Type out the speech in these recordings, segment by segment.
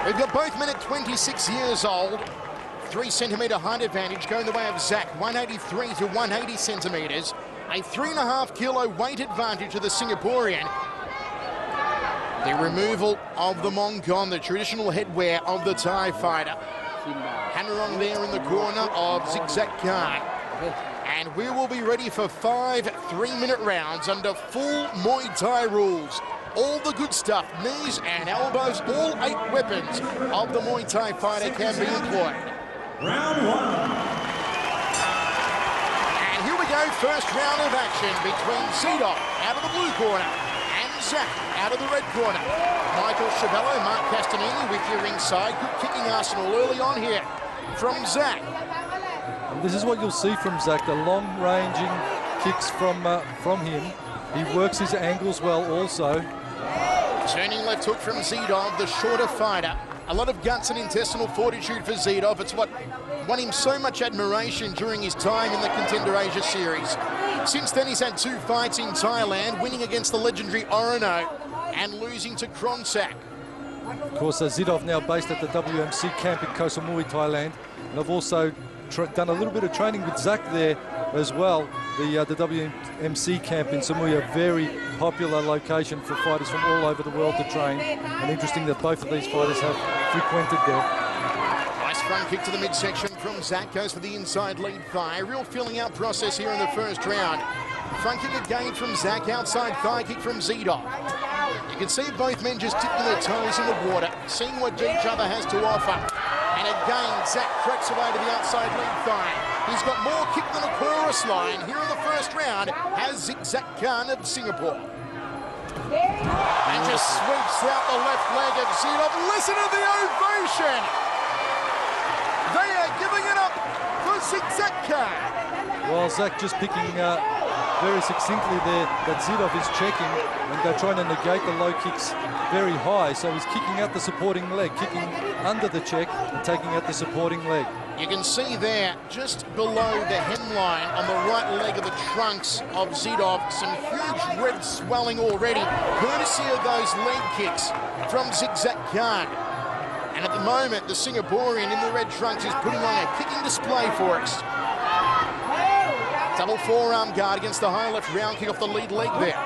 We've got both men at 26 years old. 3 centimetre height advantage going the way of Zak, 183 to 180 centimetres. A 3.5 kilo weight advantage to the Singaporean. The removal of the Mongkon, the traditional headwear of the Thai fighter. Hammer on there in the corner of Zigzag Khan. And we will be ready for 5 3-minute rounds under full Muay Thai rules. All the good stuff, knees and elbows, all 8 weapons of the Muay Thai fighter can be employed. Round 1. And here we go, first round of action between Zidov out of the blue corner and Zak out of the red corner. Michael Chavello, Mark Castanini with you ringside. Good kicking arsenal early on here from Zak. And this is what you'll see from Zak, the long-ranging kicks from him. He works his angles well also. Turning left hook from Zidov, the shorter fighter. A lot of guts and intestinal fortitude for Zidov. It's what won him so much admiration during his time in the Contender Asia Series. Since then, he's had 2 fights in Thailand, winning against the legendary Orono and losing to Kronsak. Of course, Zidov now based at the WMC camp in Koh Samui, Thailand. And I've also done a little bit of training with Zak there as well. The WMC camp in Samui, a very popular location for fighters from all over the world to train. And interesting that both of these fighters have frequented there. Nice front kick to the midsection from Zak, goes for the inside lead thigh. Real filling out process here in the first round. Front kick again from Zak, outside thigh kick from Zidov. You can see both men just dipping their toes in the water, seeing what each other has to offer. And again, Zak cracks away to the outside lead thigh. He's got more kick than a chorus line. Here in the first round has Zigzag Khan of Singapore. And just sweeps out the left leg of Zidov. Listen to the ovation! They are giving it up for Zigzag Khan. Well, Zak just picking very succinctly there that Zidov is checking and they're trying to negate the low kicks very high. So he's kicking out the supporting leg, kicking under the check and taking out the supporting leg. You can see there, just below the hemline on the right leg of the trunks of Zidov, some huge red swelling already, courtesy of those leg kicks from Zigzag Khan. And at the moment, the Singaporean in the red trunks is putting on a kicking display for us. Double forearm guard against the high left round kick off the lead leg there.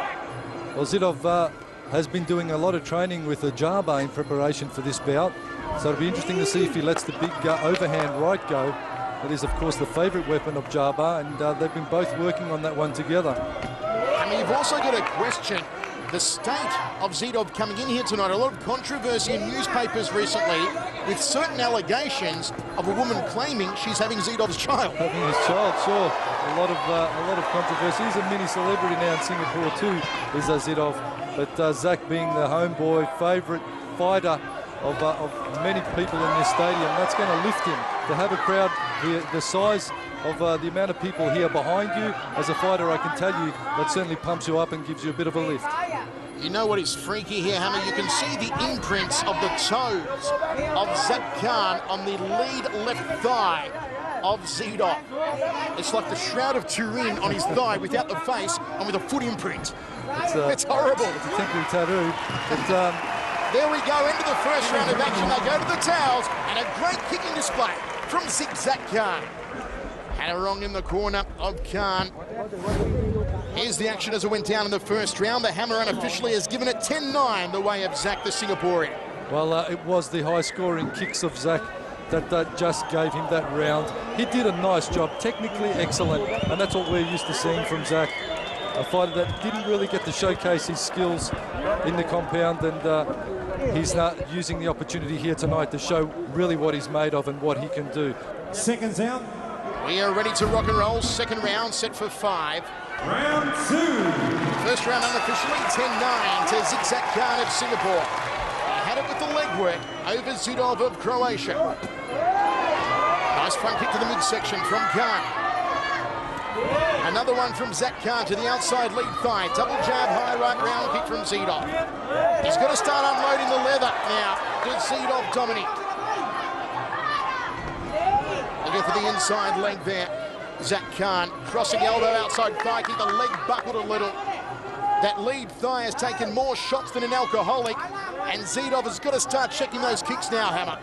Well, Zidov has been doing a lot of training with the Jaba in preparation for this bout. So it'll be interesting to see if he lets the big overhand right go. That is, of course, the favourite weapon of Jaba, and they've been both working on that one together. I mean, you've also got to question the state of Zidov coming in here tonight. A lot of controversy in newspapers recently with certain allegations of a woman claiming she's having Zidov's child. Having his child, sure. A lot of controversy. He's a mini celebrity now in Singapore too, is Zidov. But Zak being the homeboy, favourite fighter of many people in this stadium, that's going to lift him. To have a crowd here, the size of the amount of people here behind you, as a fighter, I can tell you, that certainly pumps you up and gives you a bit of a lift. You know what is freaky here, Hammer? You can see the imprints of the toes of Zak Khan on the lead left thigh of Zidov. It's like the Shroud of Turin on his thigh without the face and with a foot imprint. It's horrible. It's a temporary tattoo. But, there we go, into the first round of action. They go to the towels, and a great kicking display from Zigzag Khan. Had a wrong in the corner of Khan. Here's the action as it went down in the first round. The hammer unofficially has given it 10-9 the way of Zak, the Singaporean. Well, it was the high-scoring kicks of Zak that just gave him that round. He did a nice job, technically excellent, and that's what we're used to seeing from Zak. A fighter that didn't really get to showcase his skills in the compound, and he's not using the opportunity here tonight to show really what he's made of and what he can do. Seconds out. We are ready to rock and roll. Second round set for 5. Round 2. First round unofficially 10-9 to Zigzag Khan of Singapore. He had it with the leg work over Zidov of Croatia. Nice front kick to the midsection from Khan. Another one from Zak Khan to the outside lead thigh. Double jab, high right round kick from Zidov. He's got to start unloading the leather now to Zidov Dominik. Looking for the inside leg there. Zak Khan crossing elbow outside thigh kick. The leg buckled a little. That lead thigh has taken more shots than an alcoholic, and Zidov has got to start checking those kicks now, Hammer.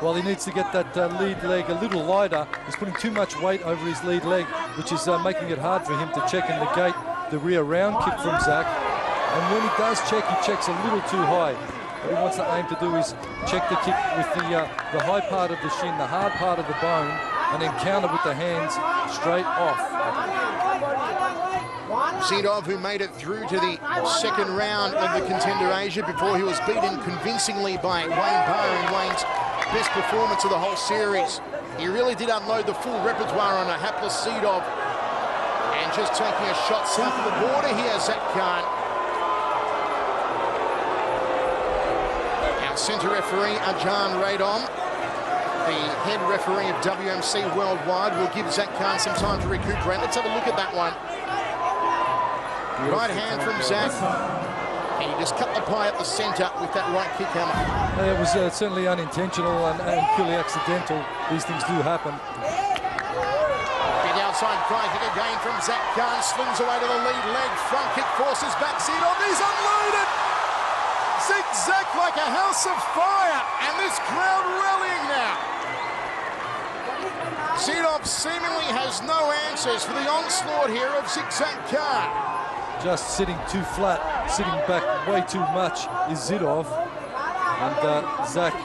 Well, he needs to get that lead leg a little lighter. He's putting too much weight over his lead leg, which is making it hard for him to check and negate the rear round kick from Zak. And when he does check, he checks a little too high. What he wants to aim to do is check the kick with the high part of the shin, the hard part of the bone, and then counter with the hands straight off. Zidov, who made it through to the second round of the Contender Asia before he was beaten convincingly by Wayne Barr in Wayne's best performance of the whole series. He really did unload the full repertoire on a hapless Zidov. And just taking a shot south of the border here, Zak Khan. Our centre referee, Ajahn Radom, the head referee of WMC Worldwide, will give Zak Khan some time to recuperate. Let's have a look at that one. Right hand from Zak. And he just cut the pie at the centre with that right kick, Hammer. It was certainly unintentional and purely accidental. These things do happen. Big outside thigh kick again from Zak Khan. Slings away to the lead leg. Front kick forces back Zidov. He's unloaded. Zigzag like a house of fire. And this crowd rallying now. Zidov seemingly has no answers for the onslaught here of Zigzag Khan. Just sitting too flat, sitting back way too much is Zidov. And Zak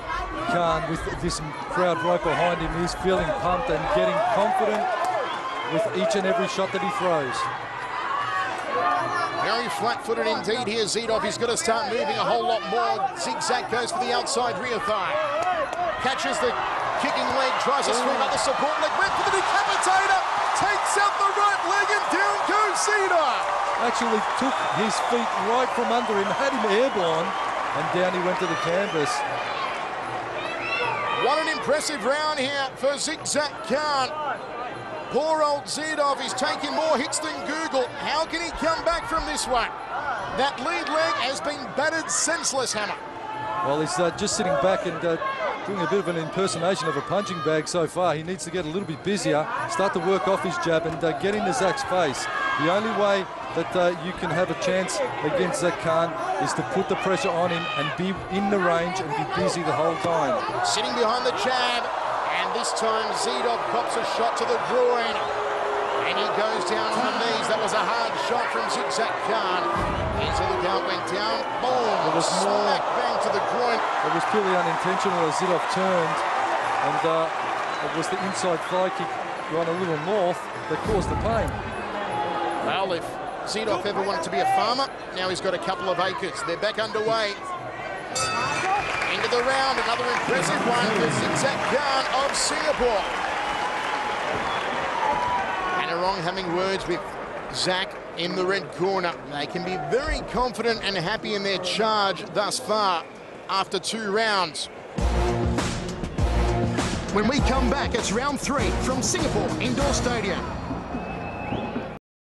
Khan, with this crowd right behind him, is feeling pumped and getting confident with each and every shot that he throws. Very flat-footed indeed here, Zidov. He's got to start moving a whole lot more. Zigzag goes for the outside rear thigh. Catches the kicking leg, tries to sweep up the support leg, went for the decapitator, takes out the right leg, and down goes Zidov. Actually took his feet right from under him, had him airborne, and down he went to the canvas. What an impressive round here for Zigzag Khan. Poor old Zidov is taking more hits than Google. How can he come back from this one? That lead leg has been battered senseless, Hammer. Well, he's just sitting back and doing a bit of an impersonation of a punching bag so far. He needs to get a little bit busier, start to work off his jab and get into Zak's face. The only way that you can have a chance against Zak Khan is to put the pressure on him and be in the range and be busy the whole time. Sitting behind the jab, and this time Zidov cops a shot to the groin. And he goes down on the knees. That was a hard shot from Zigzag Khan. Into the count went down. Boom! There was smack bang to the groin. It was purely unintentional as Zidov turned, and it was the inside thigh kick going a little north that caused the pain. Well, if Zidov ever wanted to be a farmer, now he's got a couple of acres. They're back underway. Into the round, another impressive one for Zigzag Khan of Singapore. Anarong having words with Zak in the red corner. They can be very confident and happy in their charge thus far after 2 rounds. When we come back, it's round 3 from Singapore Indoor Stadium.